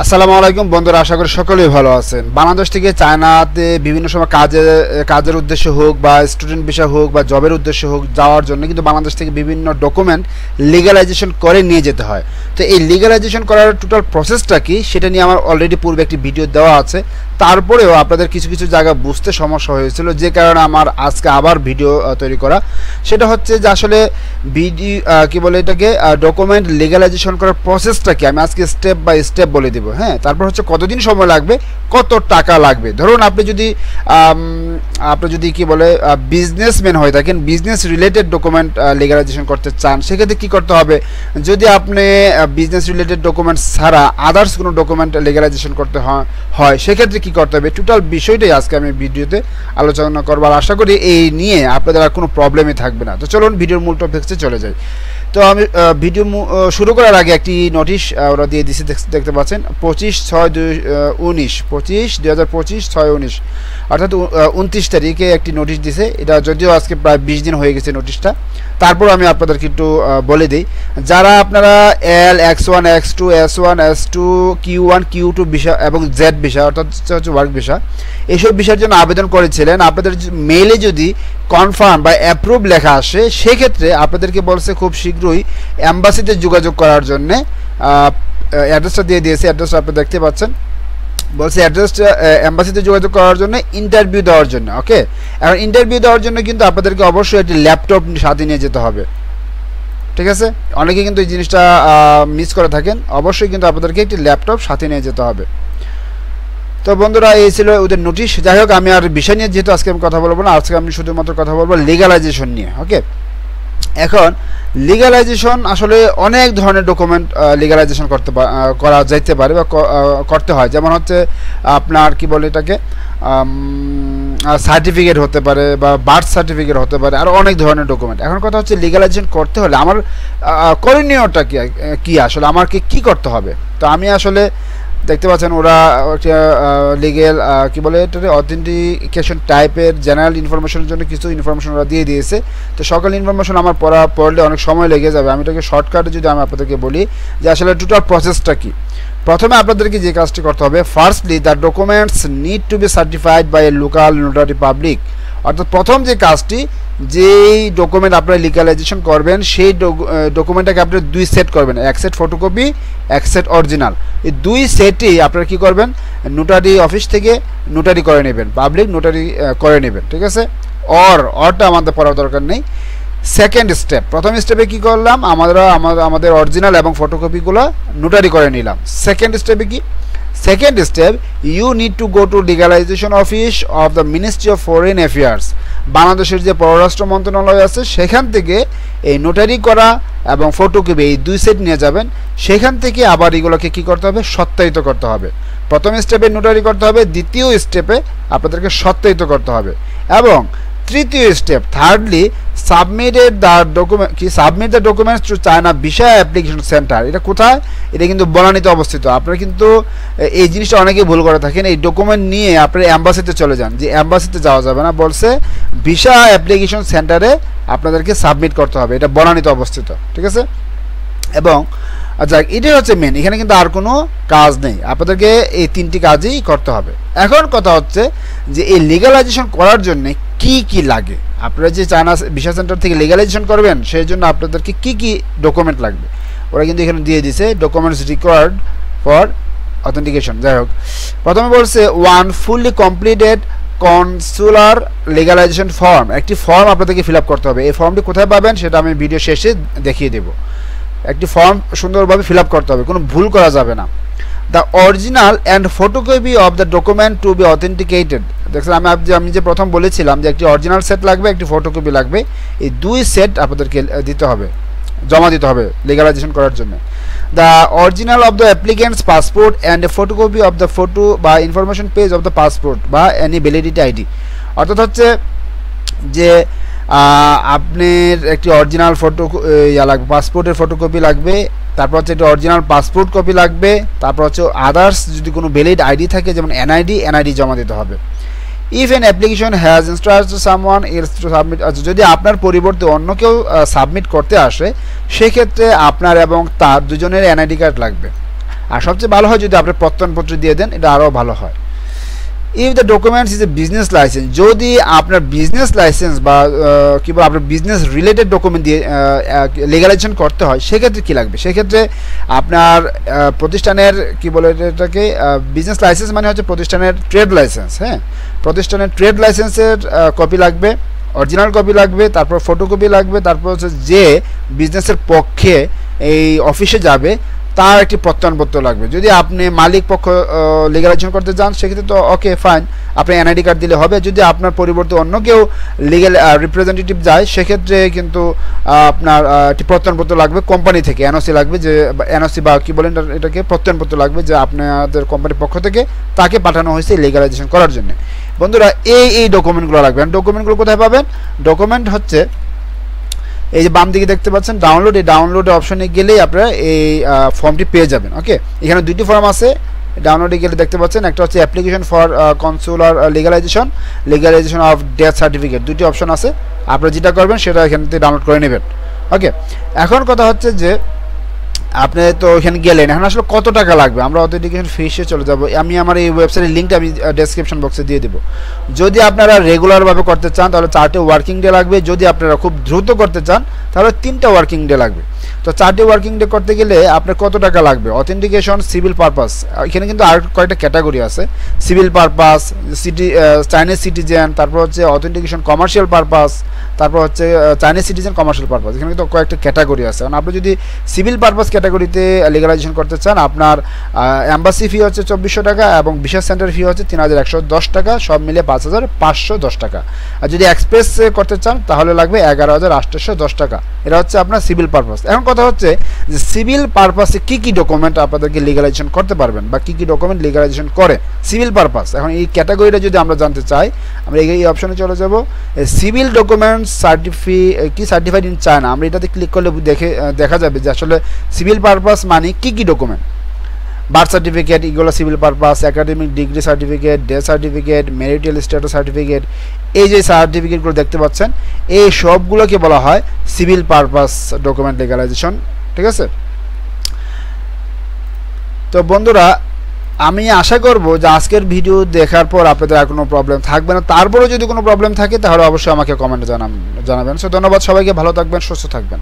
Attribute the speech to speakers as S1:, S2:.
S1: আসসালামু আলাইকুম বন্ধুরা, আশা করি সকলেই ভালো আছেন। বাংলাদেশ থেকে চায়নাতে বিভিন্ন সময় কাজের উদ্দেশ্যে হোক বা স্টুডেন্ট ভিসা হোক বা জবের উদ্দেশ্যে হোক যাওয়ার জন্য কিন্তু বাংলাদেশ থেকে বিভিন্ন ডকুমেন্ট লিগ্যালাইজেশন করে নিয়ে যেতে হয়। তো এই লিগ্যালাইজেশন করার টোটাল প্রসেসটা কি সেটা নিয়ে আমার অলরেডি পূর্বে একটি ভিডিও দেওয়া আছে। তারপরেও আপনাদের কিছু কিছু জায়গা বুঝতে সমস্যা হয়েছিল, যে কারণে আমার আজকে আবার ভিডিও তৈরি করা। সেটা হচ্ছে যে আসলে কি বলে এটাকে ডকুমেন্ট লিগ্যালাইজেশন করার প্রসেসটা কি আমি আজকে স্টেপ বাই স্টেপ বলে দেবো। হ্যাঁ, তারপর হচ্ছে কতদিন সময় লাগবে, কত টাকা লাগবে। ধরুন আপনি যদি কি বলে বিজনেসম্যান হয়ে থাকেন, বিজনেস রিলেটেড ডকুমেন্ট লিগ্যালাইজেশন করতে চান, সেক্ষেত্রে কী করতে হবে। যদি আপনি বিজনেস রিলেটেড ডকুমেন্ট ছাড়া আদার্স কোনো ডকুমেন্ট লিগ্যালাইজেশন করতে হয় সেক্ষেত্রে কী করতে হবে, টোটাল বিষয়টাই আজকে আমি ভিডিওতে আলোচনা করবার আশা করি। এই নিয়ে আপনাদের আর কোনো প্রবলেমই থাকবে না। তো চলুন ভিডিওর মূল টপিকসে চলে যাই। তো আমি ভিডিও শুরু করার আগে একটি নোটিশ ওরা দিয়ে দিচ্ছে, দেখতে পাচ্ছেন 25/6/2025 6/19 অর্থাৎ 29 তারিখে একটি নোটিশ দিছে। এটা যদিও আজকে প্রায় 20 দিন হয়ে গেছে নোটিশটা, তারপর আমি আপনাদেরকে একটু বলে দিই। যারা আপনারা L-X1 X2 S1 S2 Q1 Q2 visa এবং Z ভিসা অর্থাৎ হচ্ছে ওয়ার্ক ভিসা, এইসব ভিসার জন্য আবেদন করেছিলেন, আপনাদের মেইলে যদি কনফার্ম বা অ্যাপ্রুভ লেখা আসে সেক্ষেত্রে আপনাদেরকে বলছে খুব শীঘ্রই অ্যাম্বাসিতে যোগাযোগ করার জন্যে। অ্যাড্রেসটা দিয়ে দিয়েছে, অ্যাড্রেসটা আপনি দেখতে পাচ্ছেন। বলছে অ্যাড্রেসটা অ্যাম্বাসিতে যোগাযোগ করার জন্য, ইন্টারভিউ দেওয়ার জন্য। ওকে, এখন ইন্টারভিউ দেওয়ার জন্য কিন্তু আপনাদেরকে অবশ্যই একটি ল্যাপটপ সাথে নিয়ে যেতে হবে, ঠিক আছে। অনেকে কিন্তু এই জিনিসটা মিস করে থাকেন, অবশ্যই কিন্তু আপনাদেরকে একটি ল্যাপটপ সাথে নিয়ে যেতে হবে। তো বন্ধুরা, এই ছিল ওদের নোটিশ। যাই হোক, আমি আর বিষয় নিয়ে যেহেতু আজকে আমি কথা বলবো না, আজকে আমি শুধুমাত্র কথা বলবো লিগ্যালাইজেশন নিয়ে। ওকে, এখন লিগ্যালাইজেশন আসলে অনেক ধরনের ডকুমেন্ট লিগ্যালাইজেশন করা যেতে পারে বা করতে হয়। যেমন হচ্ছে আপনার কি বলে এটাকে সার্টিফিকেট হতে পারে বা বার্থ সার্টিফিকেট হতে পারে, আর অনেক ধরনের ডকুমেন্ট। এখন কথা হচ্ছে লিগ্যালাইজেশন করতে হলে আমার করণীয়টা কি আসলে আমাকে কি করতে হবে। তো আমি আসলে দেখতে পাচ্ছেন ওরা লিগেল কি বলে এটা অথেন্টিকেশন টাইপের জেনারেল ইনফরমেশনের জন্য কিছু ইনফরমেশন ওরা দিয়ে দিয়েছে। তো সকল ইনফরমেশন আমার পড়লে অনেক সময় লেগে যাবে। আমি এটাকে শর্টকাটে যদি আমি আপনাদেরকে বলি যে আসলে টোটাল প্রসেসটা কি। প্রথমে আপনাদেরকে যে কাজটি করতে হবে, firstly the documents need to be certified by a local notary public. অর্থাৎ প্রথম যে কাজটি, যেই ডকুমেন্ট আপনারা লিগ্যালাইজেশন করবেন সেই ডকুমেন্টটাকে আপনি দুই সেট করবেন, এক সেট ফটোকপি, এক সেট অরিজিনাল। এই দুই সেটই আপনারা কী করবেন, নোটারি অফিস থেকে নোটারি করে নেবেন, পাবলিক নোটারি করে নেবেন, ঠিক আছে। অরটা আমাদের পড়ার দরকার নেই। সেকেন্ড স্টেপ, প্রথম স্টেপে কী করলাম, আমাদের অরিজিনাল এবং ফটোকপিগুলো নোটারি করে নিলাম। সেকেন্ড স্টেপে কি, second step, you need to go to legalization office of the ministry of foreign affairs. বাংলাদেশের যে পররাষ্ট্র মন্ত্রণালয় আছে সেখান থেকে এই নোটারি করা এবং ফটোকপি এই দুই সেট নিয়ে যাবেন। সেখান থেকে আবার এগুলোকে কী করতে হবে, সত্যায়িত করতে হবে। প্রথম স্টেপে নোটারি করতে হবে, দ্বিতীয় স্টেপে আপনাদেরকে সত্যায়িত করতে হবে। এবং তৃতীয় step, thirdly submit the documents two China visa application centre. এটা কোথায়, এটা কিন্তু বনানীতে অবস্থিত। আপনারা কিন্তু এই জিনিসটা অনেকেই ভুল করে থাকেন, এই ডকুমেন্ট নিয়ে আপনারা অ্যাম্বাসিতে চলে যান, যে অ্যাম্বাসিতে যাওয়া যাবে না, বলছে ভিসা অ্যাপ্লিকেশন সেন্টারে আপনাদেরকে সাবমিট করতে হবে, এটা বনানীতে অবস্থিত, ঠিক আছে। এবং আচ্ছা, এটাই হচ্ছে মেন, এখানে কিন্তু আর কোনো কাজ নেই, আপনাদেরকে এই তিনটি কাজই করতে হবে। এখন কথা হচ্ছে যে এই লিগ্যালাইজেশন করার জন্য কি কি লাগে। আপনারা যে চায়না ভিসা সেন্টার থেকে লিগ্যালাইজেশন করবেন সেই জন্য আপনাদেরকে কি কি ডকুমেন্ট লাগবে ওরা কিন্তু এখানে দিয়ে দিছে, ডকুমেন্টস রিকোয়ার্ড ফর অথেন্টিকেশন। যাই হোক, প্রথমে বলছে one fully completed consular legalization form. একটি ফর্ম আপনাদেরকে ফিল আপ করতে হবে। এই ফর্মটি কোথায় পাবেন সেটা আমি ভিডিও শেষে দেখিয়ে দেবো। একটি ফর্ম সুন্দরভাবে ফিল আপ করতে হবে, কোনো ভুল করা যাবে না। The original and photocopy of the document to be authenticated. দেখছেন আমি যে প্রথম বলেছিলাম যে একটি অরিজিনাল সেট লাগবে, একটি ফটোকপি লাগবে। এই দুই সেট আপনাদেরকে দিতে হবে, জমা দিতে হবে লিগ্যালাইজেশন করার জন্য। The original of the applicant's passport and a photocopy of the photo বা information page of the passport বা এনি ভ্যালিডিটি আইডি। অর্থাৎ হচ্ছে যে আপনার একটি অরিজিনাল লাগবে, পাসপোর্টের ফটোকপি লাগবে, তারপর হচ্ছে একটি অরিজিনাল পাসপোর্ট কপি লাগবে, তারপর হচ্ছে আদার্স যদি কোনো ভ্যালিড আইডি থাকে যেমন এনআইডি জমা দিতে হবে। If an application has instructed someone else to submit, যদি আপনার পরিবর্তে অন্য কেউ সাবমিট করতে আসে সেক্ষেত্রে আপনার এবং তার দুজনের এনআইডি কার্ড লাগবে। আর সবচেয়ে ভালো হয় যদি আপনি প্রত্যয়নপত্র দিয়ে দেন, এটা আরও ভালো হয়। If the documents is a business licence, যদি আপনার বিজনেস লাইসেন্স বা কী বলে আপনার বিজনেস রিলেটেড ডকুমেন্ট দিয়ে লিগালাইজেশন করতে হয়, সেক্ষেত্রে কী লাগবে? সেক্ষেত্রে আপনার প্রতিষ্ঠানের কী বলে এটাকে, বিজনেস লাইসেন্স মানে হচ্ছে প্রতিষ্ঠানের ট্রেড লাইসেন্স, হ্যাঁ, প্রতিষ্ঠানের ট্রেড লাইসেন্সের কপি লাগবে, অরিজিনাল কপি লাগবে, তারপর ফটোকপি লাগবে, তারপর হচ্ছে যে বিজনেসের পক্ষে এই অফিসে যাবে তার একটি প্রত্যয়নপত্র লাগবে। যদি আপনি মালিক পক্ষ লিগালাইজেশন করতে চান সেক্ষেত্রে তো ওকে ফাইন, আপনি এনআইডি কার্ড দিলে হবে। যদি আপনার পরিবর্তে অন্য কেউ লিগ্যাল রিপ্রেজেন্টেটিভ যায় সেক্ষেত্রে কিন্তু আপনার একটি প্রত্যয়নপত্র লাগবে কোম্পানি থেকে, এনওসি লাগবে, যে এনওসি বা কী বলেন এটাকে, প্রত্যয়নপত্র লাগবে যে আপনাদের কোম্পানির পক্ষ থেকে তাকে পাঠানো হয়েছে লিগালাইজেশন করার জন্য। বন্ধুরা এই ডকুমেন্টগুলো লাগবে। ডকুমেন্টগুলো কোথায় পাবেন? ডকুমেন্ট হচ্ছে এই যে বাম দিকে দেখতে পাচ্ছেন ডাউনলোড, এই ডাউনলোড অপশনে গেলেই আপনারা এই ফর্মটি পেয়ে যাবেন। ওকে, এখানে দুইটি ফর্ম আছে, ডাউনলোডে গেলে দেখতে পাচ্ছেন, একটা হচ্ছে application for consular legalisation of death certificate, দুটি অপশন আছে, আপনারা যেটা করবেন সেটা এখান থেকে ডাউনলোড করে নেবেন। ওকে, এখন কথা হচ্ছে যে আপনি তো এখানে গেলেন, এখন আসলে কত টাকা লাগবে? আমরা অথেন্টিকেশন ফিসে চলে যাব। আমি আমার এই ওয়েবসাইটের লিঙ্কটা আমি ডেসক্রিপশন বক্সে দিয়ে দেবো। যদি আপনারা রেগুলারভাবে করতে চান তাহলে 4টে ওয়ার্কিং ডে লাগবে, যদি আপনারা খুব দ্রুত করতে চান তাহলে 3টা ওয়ার্কিং ডে লাগবে। তো 4টে ওয়ার্কিং ডে করতে গেলে আপনার কত টাকা লাগবে? অথেন্টিকেশন, সিভিল পারপাস, এখানে কিন্তু আর কয়েকটা ক্যাটাগরি আছে, সিভিল পারপাস, চাইনিজ সিটিজেন, তারপর হচ্ছে অথেন্টিকেশন কমার্শিয়াল পারপাস, তারপর হচ্ছে চাইনিজ সিটিজেন কমার্শিয়াল পারপাস, এখানে কিন্তু কয়েকটা ক্যাটাগরি আছে। কারণ আপনি যদি সিভিল পারপাস ক্যাটাগরিতে লিগালাইজেশন করতে চান আপনার এম্বাসি ফি হচ্ছে 2400 টাকা এবং বিশেষ সেন্টার ফি হচ্ছে 3110 টাকা, সব মিলে 5510 টাকা। আর যদি এক্সপ্রেস করতে চান তাহলে লাগবে 11810 টাকা। এটা হচ্ছে আপনার সিভিল পারপাস। এখন কথা হচ্ছে যে সিভিল পারপাসে কী কী ডকুমেন্ট আপনাদেরকে লিগালাইজেশন করতে পারবেন বা কী কী ডকুমেন্ট লিগালাইজেশন করে সিভিল পারপাস। এখন এই ক্যাটাগরিটা যদি আমরা জানতে চাই, আমরা এই অপশনে চলে যাব, civil documents certified in China, আমরা এটাতে ক্লিক করলে দেখা যাবে যে আসলে সিভিল পারপাস মানে কী কী ডকুমেন্ট। বার্থ সার্টিফিকেট, এগুলো civil purpose, academic degree certificate, death certificate, marital status certificate, এই যে সার্টিফিকেটগুলো দেখতে পাচ্ছেন এই সবগুলোকে বলা হয় সিভিল পারপাস ডকুমেন্ট লিগালাইজেশন। ঠিক আছে, তো বন্ধুরা আমি আশা করব যে আজকের ভিডিও দেখার পর আপনাদের আর কোনো প্রবলেম থাকবে না। তারপরেও যদি কোনো প্রবলেম থাকে তাহলে অবশ্যই আমাকে কমেন্টে জানাবেন। সো ধন্যবাদ সবাইকে, ভালো থাকবেন, সুস্থ থাকবেন।